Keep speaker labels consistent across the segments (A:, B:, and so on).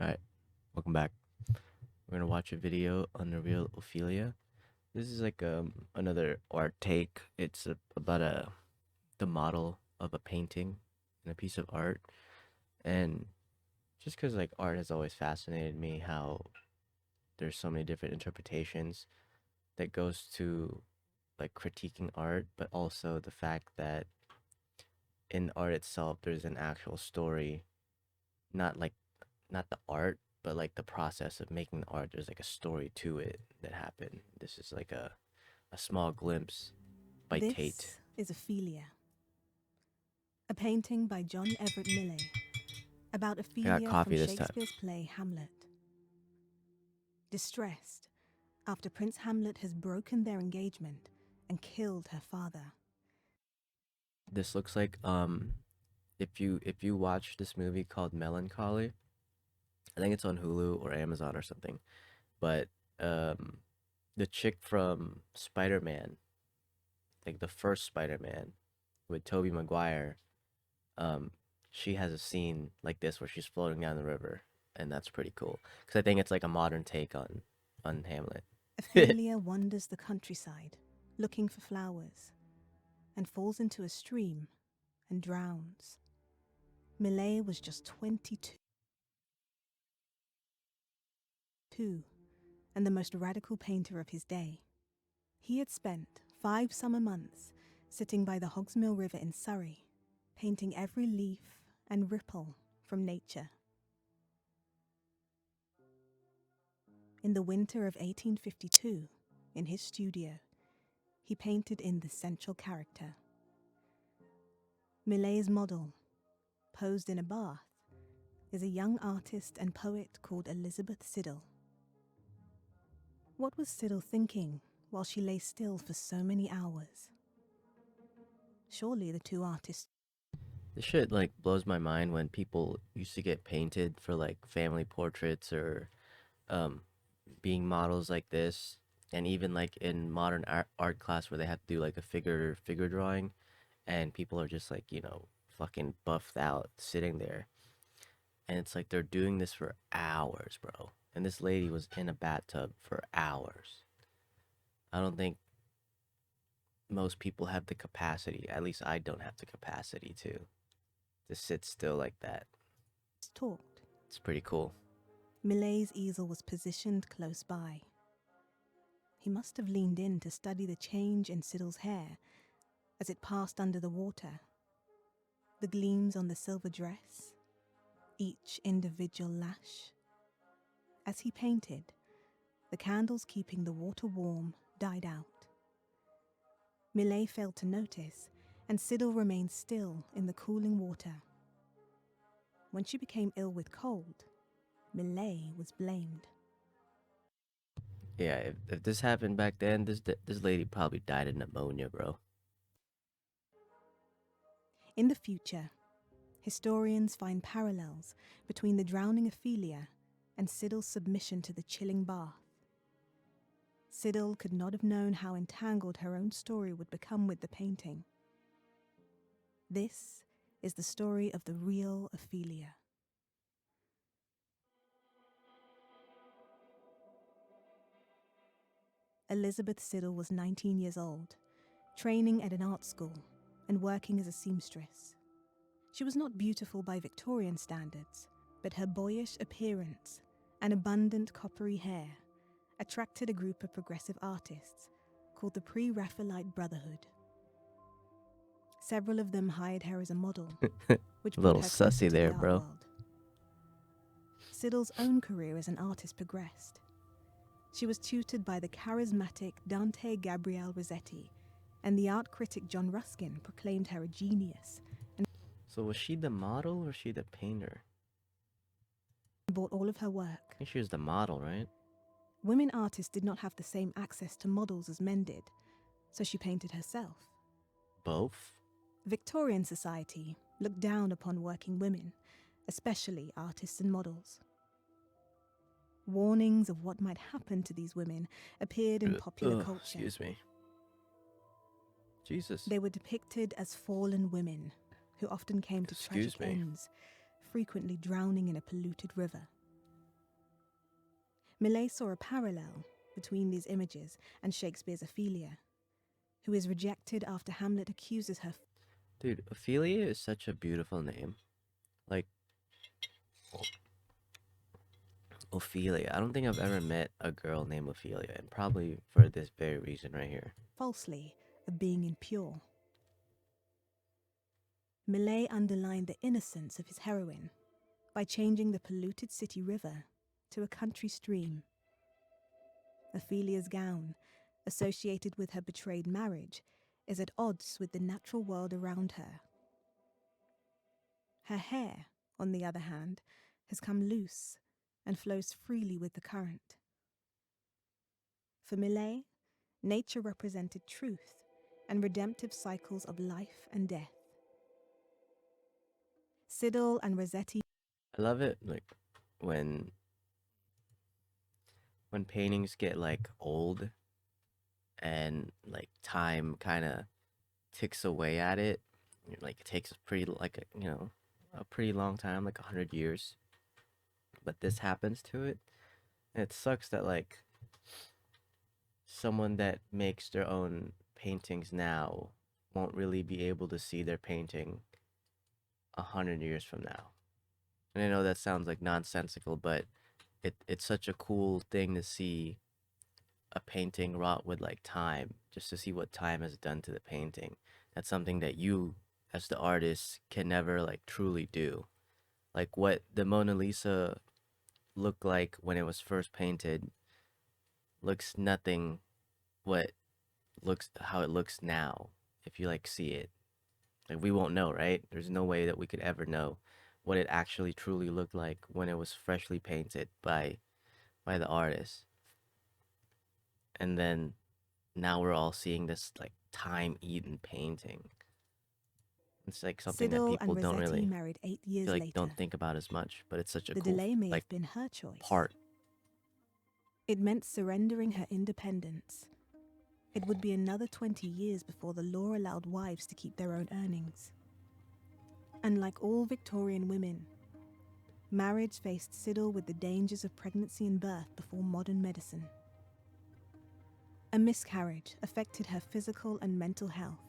A: Alright, welcome back. We're gonna watch a video on the real Ophelia. This is like another art take. It's about the model of a painting and a piece of art. And just because like art has always fascinated me, how there's so many different interpretations that goes to like critiquing art, but also the fact that in art itself there's an actual story, not like not the art, but like the process of making the art. There's like a story to it that happened. This is like a small glimpse by Tate.
B: This is Ophelia, a painting by John Everett Millais about
A: I got
B: Ophelia from
A: coffee this time.
B: Shakespeare's play Hamlet. Distressed after Prince Hamlet has broken their engagement and killed her father.
A: This looks like if you watch this movie called Melancholy, I think it's on Hulu or Amazon or something. But um the chick from Spider-Man, like the first Spider-Man with Tobey Maguire, um she has a scene like this where she's floating down the river, and that's pretty cool because I think it's like a modern take on Hamlet.
B: Ophelia wanders the countryside looking for flowers and falls into a stream and drowns. Millais was just 22 and the most radical painter of his day. He had spent 5 summer months sitting by the Hogsmill River in Surrey, painting every leaf and ripple from nature. In the winter of 1852, in his studio, he painted in the central character. Millais' model, posed in a bath, is a young artist and poet called Elizabeth Siddal. What was Siddal thinking while she lay still for so many hours? Surely the two artists.
A: This shit like blows my mind when people used to get painted for like family portraits or um being models like this, and even like in modern art class where they have to do like a figure drawing, and people are just like, fucking buffed out sitting there, and it's like they're doing this for hours, bro. And this lady was in a bathtub for hours. I don't think most people have the capacity, at least I don't have the capacity to sit still like that.
B: talked.
A: It's pretty cool.
B: Millais' easel was positioned close by. He must have leaned in to study the change in Siddal's hair as it passed under the water, the gleams on the silver dress, each individual lash. As he painted, the candles keeping the water warm died out. Millais failed to notice, and Siddal remained still in the cooling water. When she became ill with cold, Millais was blamed.
A: Yeah, if this happened back then, this lady probably died of pneumonia, bro.
B: In the future, historians find parallels between the drowning Ophelia and Siddal's submission to the chilling bath. Siddal could not have known how entangled her own story would become with the painting. This is the story of the real Ophelia. Elizabeth Siddal was 19 years old, training at an art school and working as a seamstress. She was not beautiful by Victorian standards, but her boyish appearance and abundant coppery hair attracted a group of progressive artists called the Pre-Raphaelite Brotherhood. Several of them hired her as a model, which
A: A
B: brought
A: little
B: her closer
A: sussy
B: to the
A: there,
B: art
A: bro.
B: world. Siddal's own career as an artist progressed. She was tutored by the charismatic Dante Gabriel Rossetti, and the art critic John Ruskin proclaimed her a genius and
A: So was she the model or was she the painter?
B: bought all of her work.
A: I think she was the model, right?
B: Women artists did not have the same access to models as men did, so she painted herself.
A: Both?
B: Victorian society looked down upon working women, especially artists and models. Warnings of what might happen to these women appeared in popular culture.
A: Excuse me. Jesus.
B: They were depicted as fallen women who often came to tragic ends, frequently drowning in a polluted river. Millais saw a parallel between these images and Shakespeare's Ophelia, who is rejected after Hamlet accuses her.
A: Dude, Ophelia is such a beautiful name. Like, Ophelia. I don't think I've ever met a girl named Ophelia, and probably for this very reason right here.
B: Falsely of being impure. Millais underlined the innocence of his heroine by changing the polluted city river to a country stream. Ophelia's gown, associated with her betrayed marriage, is at odds with the natural world around her. Her hair, on the other hand, has come loose and flows freely with the current. For Millais, nature represented truth and redemptive cycles of life and death. Siddal and Rossetti.
A: I love it, like, when paintings get like old and like time kind of ticks away at it. Like it takes pretty like a pretty long time, like 100 years. But this happens to it, and it sucks that like someone that makes their own paintings now won't really be able to see their painting 100 years from now. And I know that sounds like nonsensical, but it's such a cool thing to see a painting wrought with like time, just to see what time has done to the painting. That's something that you as the artist can never like truly do. Like what the Mona Lisa looked like when it was first painted looks nothing what looks how it looks now if you like see it. Like we won't know, right? There's no way that we could ever know what it actually truly looked like when it was freshly painted by the artist. And then now we're all seeing this like time-eaten painting. It's like something that
B: Siddal
A: people
B: and
A: don't
B: Rossetti
A: really
B: married 8 years
A: feel like
B: later.
A: don't think about as much, but it's such a
B: The
A: cool
B: delay may
A: like
B: have been her choice.
A: part.
B: It meant surrendering her independence. It would be another 20 years before the law allowed wives to keep their own earnings. And like all Victorian women, marriage faced Siddal with the dangers of pregnancy and birth before modern medicine. A miscarriage affected her physical and mental health,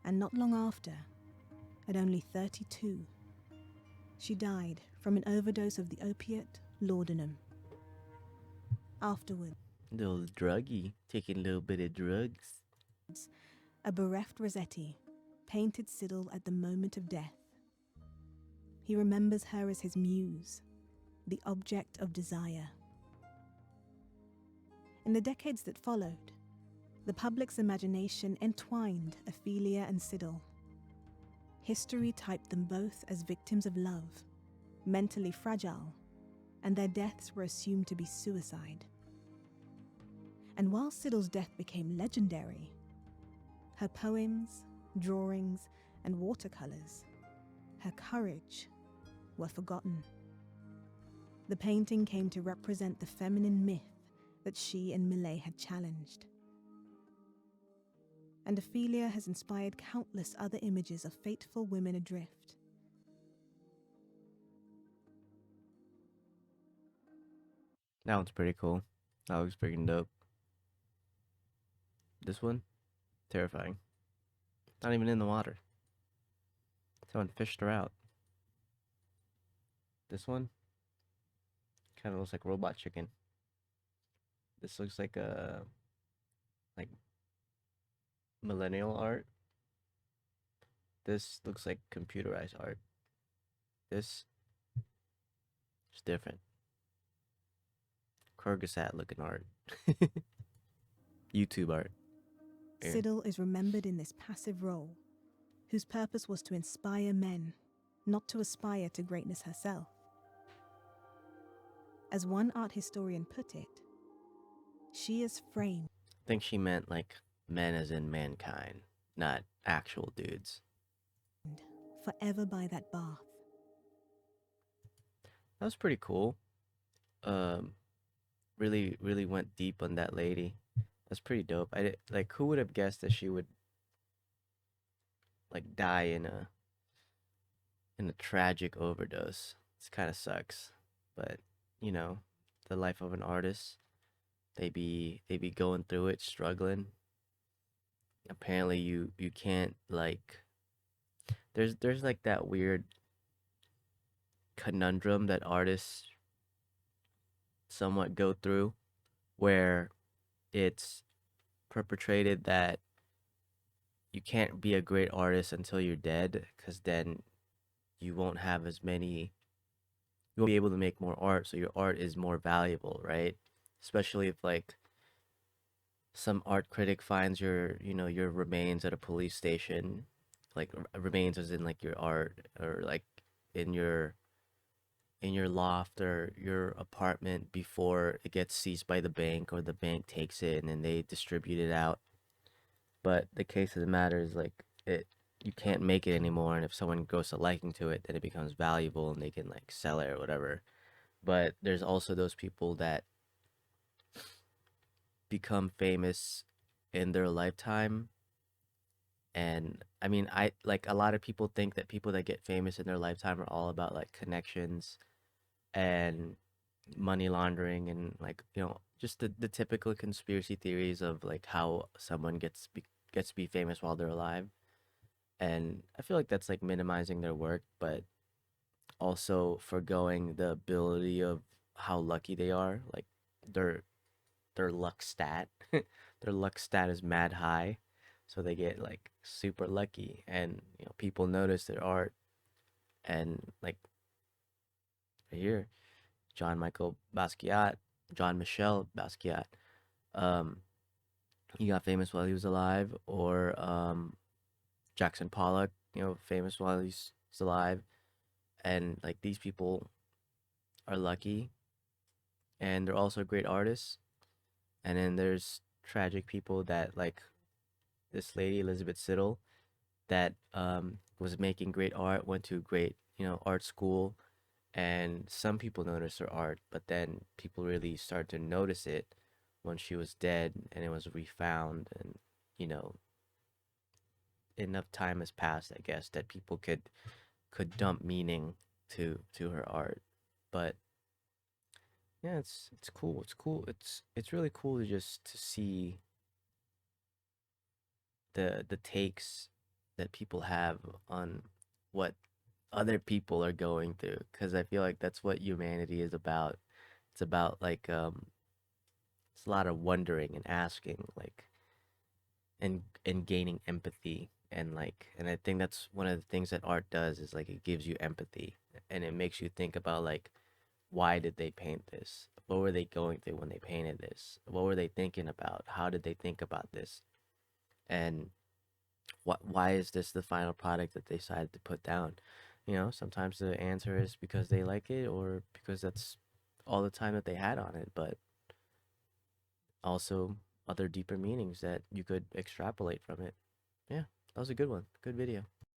B: and not long after, at only 32, she died from an overdose of the opiate laudanum. Afterwards,
A: Little druggy, taking a little bit of drugs.
B: a bereft Rossetti painted Siddal at the moment of death. He remembers her as his muse, the object of desire. In the decades that followed, the public's imagination entwined Ophelia and Siddal. History typed them both as victims of love, mentally fragile, and their deaths were assumed to be suicide. And while Siddal's death became legendary, her poems, drawings, and watercolors, her courage, were forgotten. The painting came to represent the feminine myth that she and Millais had challenged. And Ophelia has inspired countless other images of fateful women adrift.
A: That one's pretty cool. That looks freaking dope. This one, terrifying. Not even in the water. Someone fished her out. This one, kind of looks like robot chicken. This looks like a like millennial art. This looks like computerized art. This is different. Kyrgyzstan looking art. YouTube art. Here.
B: Siddal is remembered in this passive role, whose purpose was to inspire men, not to aspire to greatness herself. As one art historian put it, she is framed.
A: I think she meant like men as in mankind, not actual dudes.
B: Forever by that bath.
A: That was pretty cool. Really went deep on that lady. That's pretty dope. I did, like, who would have guessed that she would like die in a tragic overdose? It kind of sucks, but you know, the life of an artist. They be going through it, struggling. Apparently you can't like there's like that weird conundrum that artists somewhat go through where it's perpetrated that you can't be a great artist until you're dead because then you won't have as many you won't be able to make more art, so your art is more valuable, right? Especially if like some art critic finds your remains at a police station, like remains as in like your art or like in your loft or your apartment before it gets seized by the bank or the bank takes it and then they distribute it out. But the case of the matter is like it you can't make it anymore, and if someone grows a liking to it then it becomes valuable and they can like sell it or whatever. But there's also those people that become famous in their lifetime. And I mean, I like a lot of people think that people that get famous in their lifetime are all about like connections and money laundering and like, just the typical conspiracy theories of like how someone gets to be famous while they're alive. And I feel like that's like minimizing their work, but also foregoing the ability of how lucky they are. Like their their luck stat. Their luck stat is mad high, so they get like super lucky, and people notice their art. And like right here, John Michael Basquiat, John Michel Basquiat, um, he got famous while he was alive, or Jackson Pollock, famous while he's alive, and like these people are lucky, and they're also great artists. And then there's tragic people that like this lady Elizabeth Siddal that was making great art, went to great art school, and some people noticed her art, but then people really started to notice it when she was dead and it was refound, and you know enough time has passed, I guess, that people could dump meaning to her art. But yeah, it's cool. It's cool. It's really cool to just to see the takes that people have on what other people are going through, because I feel like that's what humanity is about. It's about like it's a lot of wondering and asking, like, and gaining empathy, and like, and I think that's one of the things that art does is like it gives you empathy, and it makes you think about like, why did they paint this? What were they going through when they painted this? What were they thinking about? How did they think about this? And why is this the final product that they decided to put down? Sometimes the answer is because they like it, or because that's all the time that they had on it, but also other deeper meanings that you could extrapolate from it. Yeah, that was a good one. Good video.